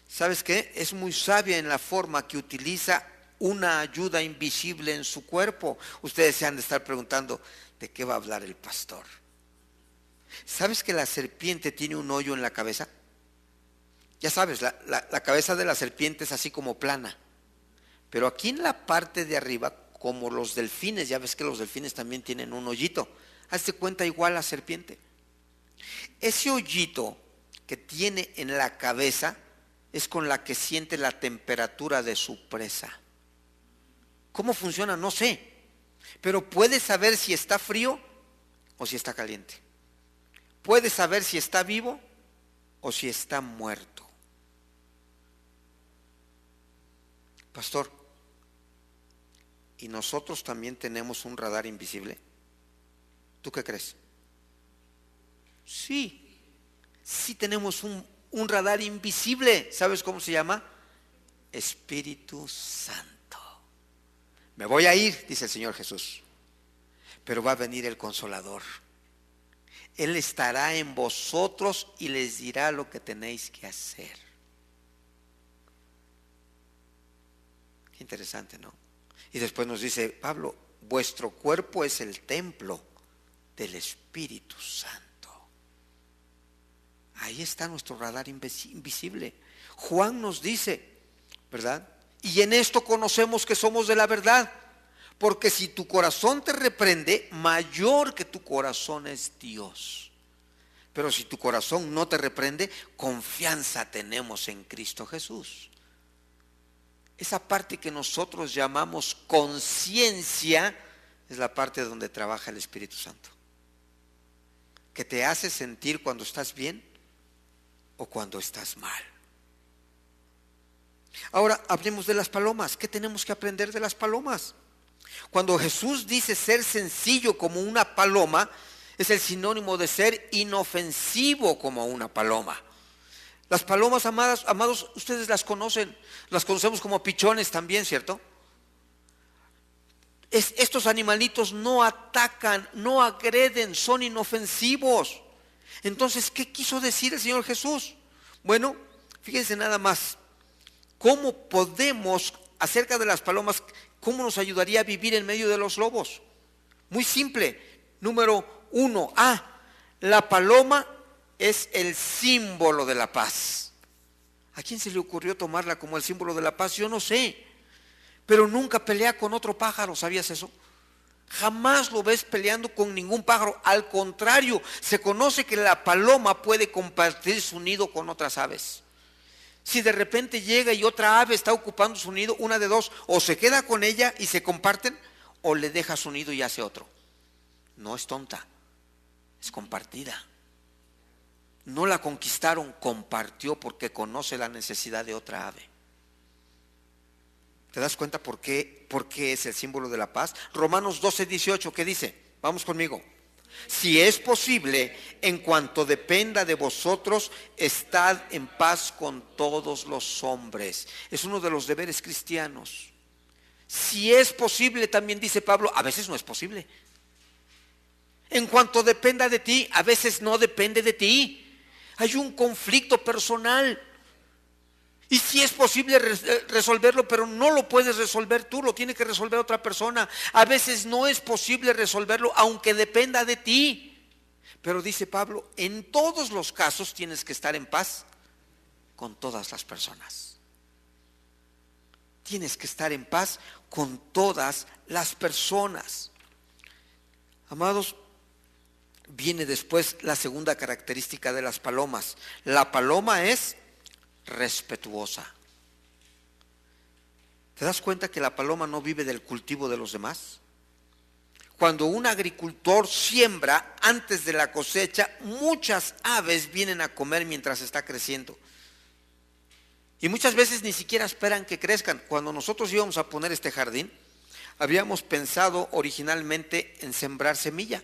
Speaker 1: ¿Sabes qué? Es muy sabia en la forma que utiliza una ayuda invisible en su cuerpo. Ustedes se han de estar preguntando, ¿de qué va a hablar el pastor? ¿Sabes que la serpiente tiene un hoyo en la cabeza? Ya sabes, la cabeza de la serpiente es así como plana. Pero aquí en la parte de arriba, como los delfines, ya ves que los delfines también tienen un hoyito. Hazte cuenta igual la serpiente. Ese hoyito que tiene en la cabeza es con la que siente la temperatura de su presa. ¿Cómo funciona? No sé. Pero puede saber si está frío o si está caliente. Puede saber si está vivo o si está muerto. Pastor, ¿y nosotros también tenemos un radar invisible? ¿Tú qué crees? Sí, sí tenemos un radar invisible. ¿Sabes cómo se llama? Espíritu Santo. Me voy a ir, dice el Señor Jesús, pero va a venir el Consolador. Él estará en vosotros y les dirá lo que tenéis que hacer. Qué interesante, ¿no? Y después nos dice Pablo, vuestro cuerpo es el templo del Espíritu Santo. Ahí está nuestro radar invisible. Juan nos dice, ¿verdad? Y en esto conocemos que somos de la verdad, porque si tu corazón te reprende, mayor que tu corazón es Dios. Pero si tu corazón no te reprende, confianza tenemos en Cristo Jesús. Esa parte que nosotros llamamos conciencia es la parte donde trabaja el Espíritu Santo, que te hace sentir cuando estás bien o cuando estás mal. Ahora hablemos de las palomas. ¿Qué tenemos que aprender de las palomas? Cuando Jesús dice ser sencillo como una paloma, es el sinónimo de ser inofensivo como una paloma. Las palomas, amados, ustedes las conocen, las conocemos como pichones también, ¿cierto? Estos animalitos no atacan, no agreden, son inofensivos. Entonces, ¿qué quiso decir el Señor Jesús? Bueno, fíjense nada más, ¿cómo podemos, acerca de las palomas, cómo nos ayudaría a vivir en medio de los lobos? Muy simple. Número 1, la paloma es el símbolo de la paz. ¿A quién se le ocurrió tomarla como el símbolo de la paz? Yo no sé. Pero nunca pelea con otro pájaro, ¿sabías eso? Jamás lo ves peleando con ningún pájaro. Al contrario, se conoce que la paloma puede compartir su nido con otras aves. Si de repente llega y otra ave está ocupando su nido, una de dos, o se queda con ella y se comparten, o le deja su nido y hace otro. No es tonta, es compartida. No la conquistaron, compartió porque conoce la necesidad de otra ave. ¿Te das cuenta por qué es el símbolo de la paz? Romanos 12:18, ¿qué dice? Vamos conmigo. Si es posible, en cuanto dependa de vosotros, estad en paz con todos los hombres. Es uno de los deberes cristianos. Si es posible, también dice Pablo, a veces no es posible. En cuanto dependa de ti, a veces no depende de ti. Hay un conflicto personal. Y si es posible resolverlo, pero no lo puedes resolver tú, lo tiene que resolver otra persona. A veces no es posible resolverlo, aunque dependa de ti. Pero dice Pablo, en todos los casos tienes que estar en paz con todas las personas. Tienes que estar en paz con todas las personas. Amados, viene después la segunda característica de las palomas. La paloma es respetuosa. ¿Te das cuenta que la paloma no vive del cultivo de los demás? Cuando un agricultor siembra antes de la cosecha, muchas aves vienen a comer mientras está creciendo. Y muchas veces ni siquiera esperan que crezcan. Cuando nosotros íbamos a poner este jardín, habíamos pensado originalmente en sembrar semilla.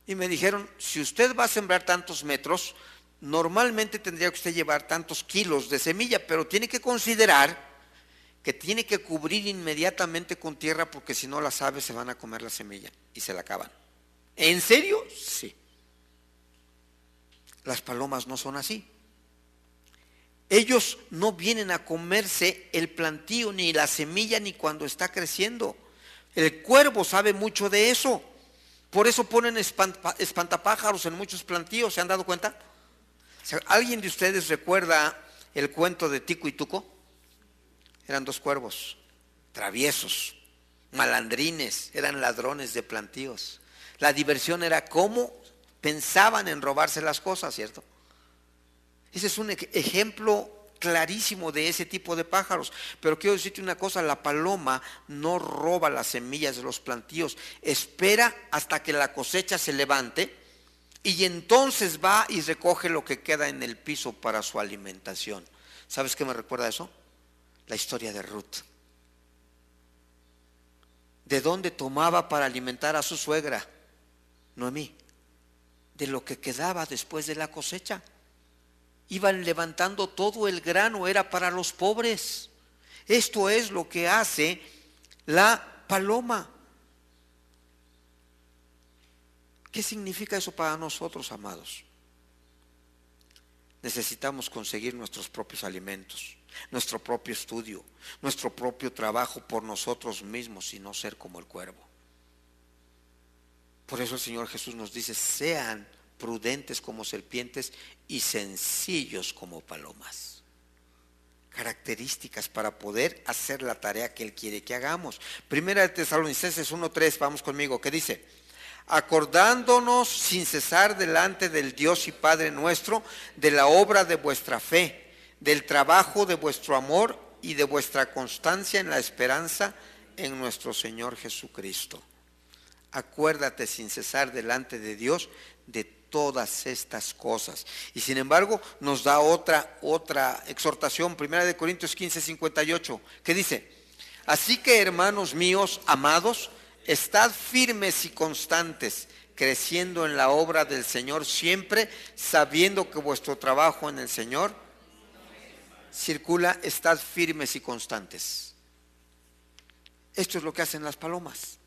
Speaker 1: Y me dijeron, si usted va a sembrar tantos metros, normalmente tendría que usted llevar tantos kilos de semilla, pero tiene que considerar que tiene que cubrir inmediatamente con tierra, porque si no las aves se van a comer la semilla y se la acaban. ¿En serio? Sí. Las palomas no son así. Ellos no vienen a comerse el plantío, ni la semilla, ni cuando está creciendo. El cuervo sabe mucho de eso. Por eso ponen espantapájaros en muchos plantíos. ¿Se han dado cuenta? ¿Alguien de ustedes recuerda el cuento de Tico y Tuco? Eran dos cuervos, traviesos, malandrines, eran ladrones de plantíos. La diversión era cómo pensaban en robarse las cosas, ¿cierto? Ese es un ejemplo clarísimo de ese tipo de pájaros. Pero quiero decirte una cosa, la paloma no roba las semillas de los plantíos, espera hasta que la cosecha se levante y entonces va y recoge lo que queda en el piso para su alimentación. ¿Sabes qué me recuerda eso? La historia de Ruth. ¿De dónde tomaba para alimentar a su suegra? Noemí. De lo que quedaba después de la cosecha. Iban levantando todo el grano, era para los pobres. Esto es lo que hace la paloma. ¿Qué significa eso para nosotros, amados? Necesitamos conseguir nuestros propios alimentos, nuestro propio estudio, nuestro propio trabajo por nosotros mismos y no ser como el cuervo. Por eso el Señor Jesús nos dice, sean prudentes como serpientes y sencillos como palomas. Características para poder hacer la tarea que Él quiere que hagamos. Primera de Tesalonicenses 1:3, vamos conmigo, ¿qué dice? Acordándonos sin cesar delante del Dios y Padre nuestro de la obra de vuestra fe, del trabajo de vuestro amor y de vuestra constancia en la esperanza en nuestro Señor Jesucristo. Acuérdate sin cesar delante de Dios de todas estas cosas. Y sin embargo nos da otra exhortación, 1 Corintios 15:58, que dice, así que hermanos míos, amados, estad firmes y constantes, creciendo en la obra del Señor siempre, sabiendo que vuestro trabajo en el Señor circula, estad firmes y constantes. Esto es lo que hacen las palomas.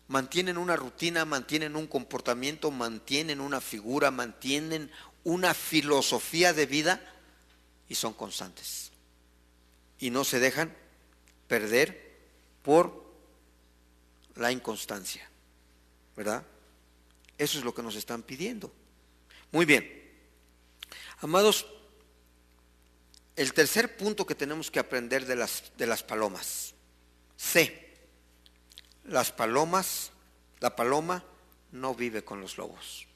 Speaker 1: Mantienen una rutina, mantienen un comportamiento, mantienen una figura, mantienen una filosofía de vida y son constantes. Y no se dejan perder por la inconstancia, ¿verdad? Eso es lo que nos están pidiendo. Muy bien. Amados, el tercer punto que tenemos que aprender de las palomas. La paloma no vive con los lobos.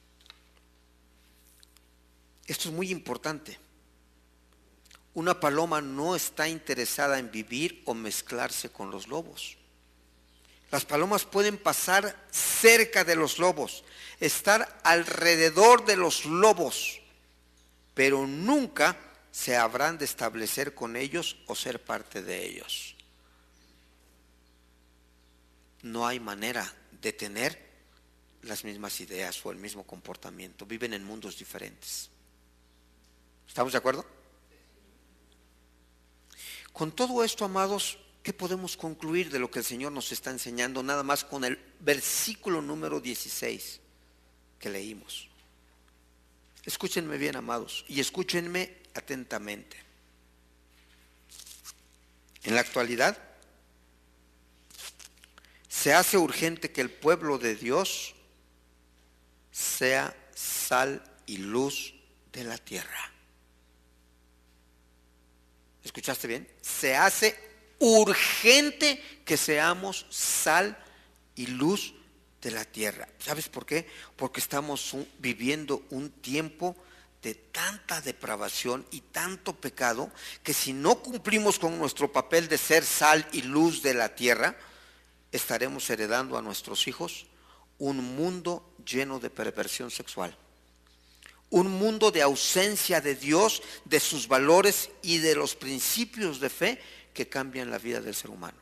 Speaker 1: Esto es muy importante. Una paloma no está interesada en vivir o mezclarse con los lobos. Las palomas pueden pasar cerca de los lobos, estar alrededor de los lobos, pero nunca se habrán de establecer con ellos o ser parte de ellos. No hay manera de tener las mismas ideas o el mismo comportamiento, viven en mundos diferentes. ¿Estamos de acuerdo? Con todo esto, amados, ¿qué podemos concluir de lo que el Señor nos está enseñando? Nada más con el versículo número 16 que leímos. Escúchenme bien, amados, y escúchenme atentamente. En la actualidad, se hace urgente que el pueblo de Dios sea sal y luz de la tierra. ¿Escuchaste bien? Se hace urgente que seamos sal y luz de la tierra. ¿Sabes por qué? Porque estamos viviendo un tiempo de tanta depravación y tanto pecado, que si no cumplimos con nuestro papel de ser sal y luz de la tierra, estaremos heredando a nuestros hijos un mundo lleno de perversión sexual. Un mundo de ausencia de Dios, de sus valores y de los principios de fe que cambian la vida del ser humano.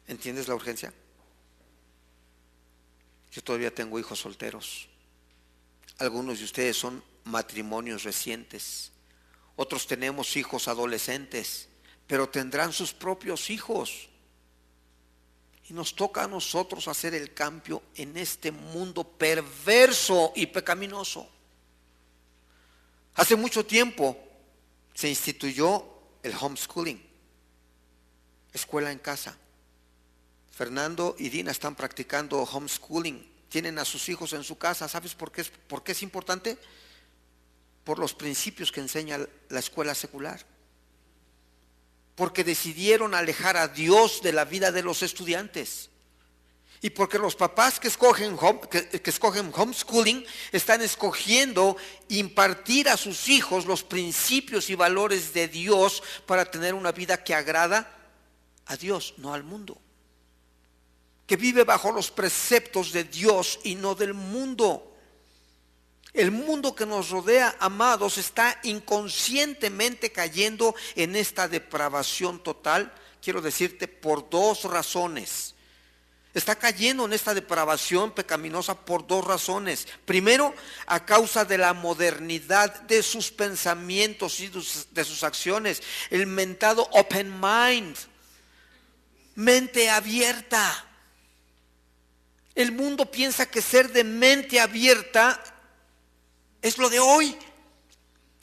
Speaker 1: ¿Entiendes la urgencia? Yo todavía tengo hijos solteros. Algunos de ustedes son matrimonios recientes. Otros tenemos hijos adolescentes, pero tendrán sus propios hijos. Y nos toca a nosotros hacer el cambio en este mundo perverso y pecaminoso. Hace mucho tiempo se instituyó el homeschooling, escuela en casa. Fernando y Dina están practicando homeschooling, tienen a sus hijos en su casa. ¿Sabes por qué es importante? Por los principios que enseña la escuela secular. Porque decidieron alejar a Dios de la vida de los estudiantes. Y porque los papás que escogen homeschooling están escogiendo impartir a sus hijos los principios y valores de Dios para tener una vida que agrada a Dios, no al mundo. Que vive bajo los preceptos de Dios y no del mundo. El mundo que nos rodea, amados, está inconscientemente cayendo en esta depravación total. Quiero decirte por dos razones. Está cayendo en esta depravación pecaminosa por dos razones. Primero, a causa de la modernidad de sus pensamientos y de sus acciones. El mentado open mind, mente abierta. El mundo piensa que ser de mente abierta es lo de hoy.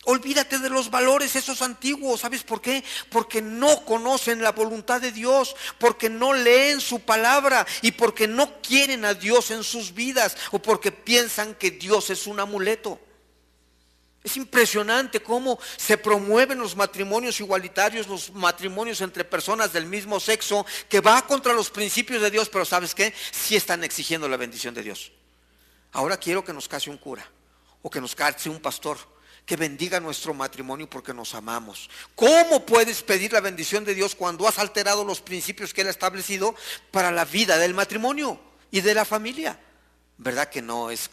Speaker 1: Olvídate de los valores esos antiguos. ¿Sabes por qué? Porque no conocen la voluntad de Dios, porque no leen su palabra y porque no quieren a Dios en sus vidas, o porque piensan que Dios es un amuleto. Es impresionante cómo se promueven los matrimonios igualitarios, los matrimonios entre personas del mismo sexo, que va contra los principios de Dios, pero ¿sabes qué? Sí están exigiendo la bendición de Dios. Ahora quiero que nos case un cura, o que nos case un pastor, que bendiga nuestro matrimonio porque nos amamos. ¿Cómo puedes pedir la bendición de Dios cuando has alterado los principios que Él ha establecido para la vida del matrimonio y de la familia? ¿Verdad que no es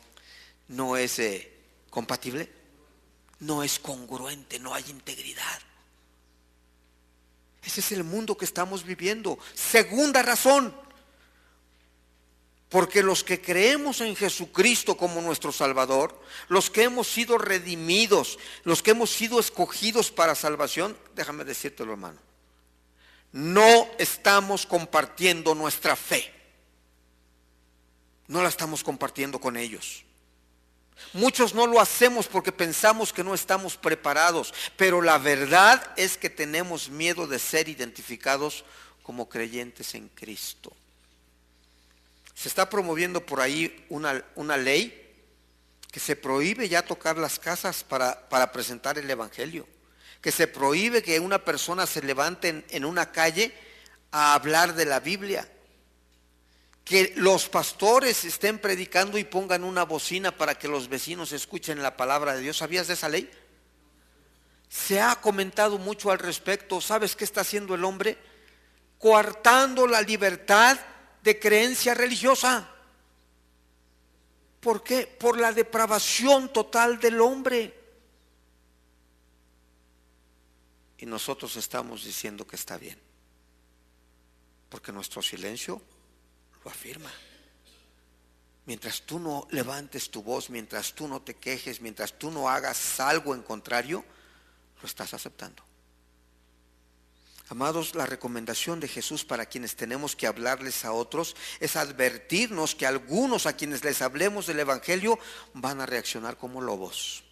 Speaker 1: compatible? No es congruente, no hay integridad. Ese es el mundo que estamos viviendo. Segunda razón, porque los que creemos en Jesucristo como nuestro Salvador, los que hemos sido redimidos, los que hemos sido escogidos para salvación, déjame decírtelo, hermano, no estamos compartiendo nuestra fe. No la estamos compartiendo con ellos. Muchos no lo hacemos porque pensamos que no estamos preparados, pero la verdad es que tenemos miedo de ser identificados como creyentes en Cristo. Se está promoviendo por ahí una ley que se prohíbe ya tocar las casas para presentar el evangelio, que se prohíbe que una persona se levante en una calle a hablar de la Biblia, que los pastores estén predicando y pongan una bocina para que los vecinos escuchen la palabra de Dios. ¿Sabías de esa ley? Se ha comentado mucho al respecto. ¿Sabes qué está haciendo el hombre? Coartando la libertad de creencia religiosa. ¿Por qué? Por la depravación total del hombre. Y nosotros estamos diciendo que está bien, porque nuestro silencio lo afirma. Mientras tú no levantes tu voz, mientras tú no te quejes, mientras tú no hagas algo en contrario, lo estás aceptando. Amados, la recomendación de Jesús para quienes tenemos que hablarles a otros es advertirnos que algunos a quienes les hablemos del Evangelio van a reaccionar como lobos.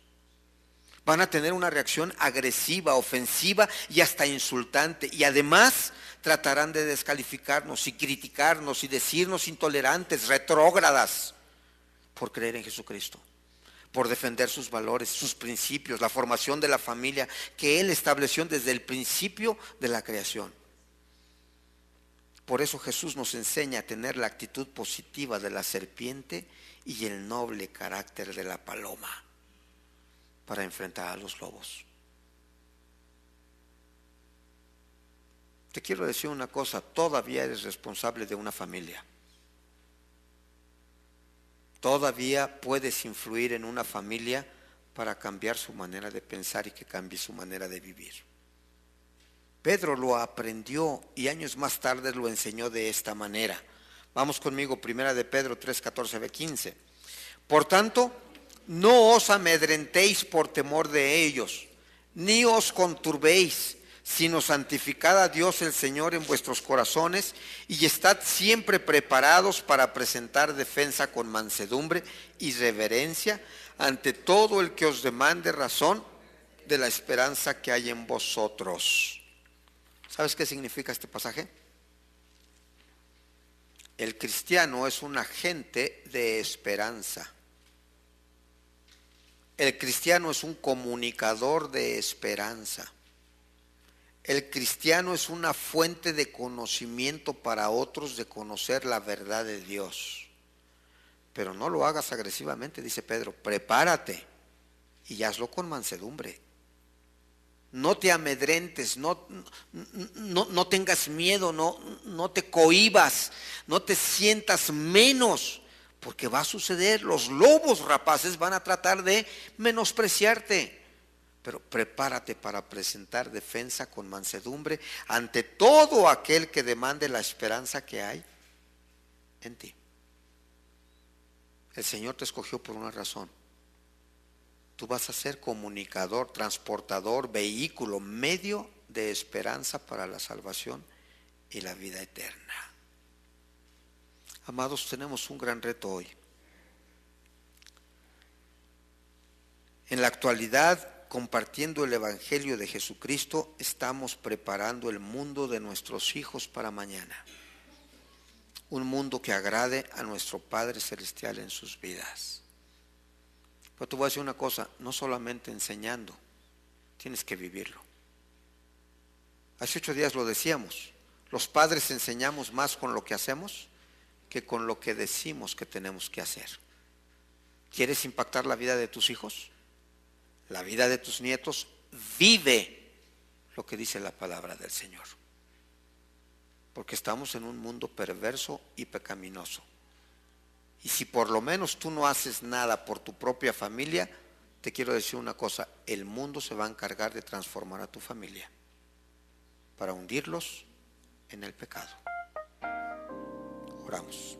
Speaker 1: Van a tener una reacción agresiva, ofensiva y hasta insultante. Y además tratarán de descalificarnos y criticarnos y decirnos intolerantes, retrógradas, por creer en Jesucristo, por defender sus valores, sus principios, la formación de la familia que Él estableció desde el principio de la creación. Por eso Jesús nos enseña a tener la actitud positiva de la serpiente y el noble carácter de la paloma para enfrentar a los lobos. Te quiero decir una cosa, todavía eres responsable de una familia. Todavía puedes influir en una familia para cambiar su manera de pensar y que cambie su manera de vivir. Pedro lo aprendió y años más tarde lo enseñó de esta manera. Vamos conmigo, primera de Pedro 3, 14-15. Por tanto, no os amedrentéis por temor de ellos, ni os conturbéis, sino santificad a Dios el Señor en vuestros corazones y estad siempre preparados para presentar defensa con mansedumbre y reverencia ante todo el que os demande razón de la esperanza que hay en vosotros. ¿Sabes qué significa este pasaje? El cristiano es un agente de esperanza. El cristiano es un comunicador de esperanza. El cristiano es una fuente de conocimiento para otros, de conocer la verdad de Dios. Pero no lo hagas agresivamente, dice Pedro. Prepárate y hazlo con mansedumbre. No te amedrentes, no tengas miedo, no te cohibas, no te sientas menos. Porque va a suceder, los lobos rapaces van a tratar de menospreciarte. Pero prepárate para presentar defensa con mansedumbre ante todo aquel que demande la esperanza que hay en ti. El Señor te escogió por una razón. Tú vas a ser comunicador, transportador, vehículo, medio de esperanza para la salvación y la vida eterna. Amados, tenemos un gran reto hoy. En la actualidad, compartiendo el Evangelio de Jesucristo, estamos preparando el mundo de nuestros hijos para mañana. Un mundo que agrade a nuestro Padre Celestial en sus vidas. Pero te voy a decir una cosa, no solamente enseñando, tienes que vivirlo. Hace 8 días lo decíamos, los padres enseñamos más con lo que hacemos que con lo que decimos que tenemos que hacer. ¿Quieres impactar la vida de tus hijos? La vida de tus nietos. Vive lo que dice la palabra del Señor. Porque estamos en un mundo perverso y pecaminoso. Y si por lo menos tú no haces nada por tu propia familia, te quiero decir una cosa, el mundo se va a encargar de transformar a tu familia para hundirlos en el pecado. Oramos.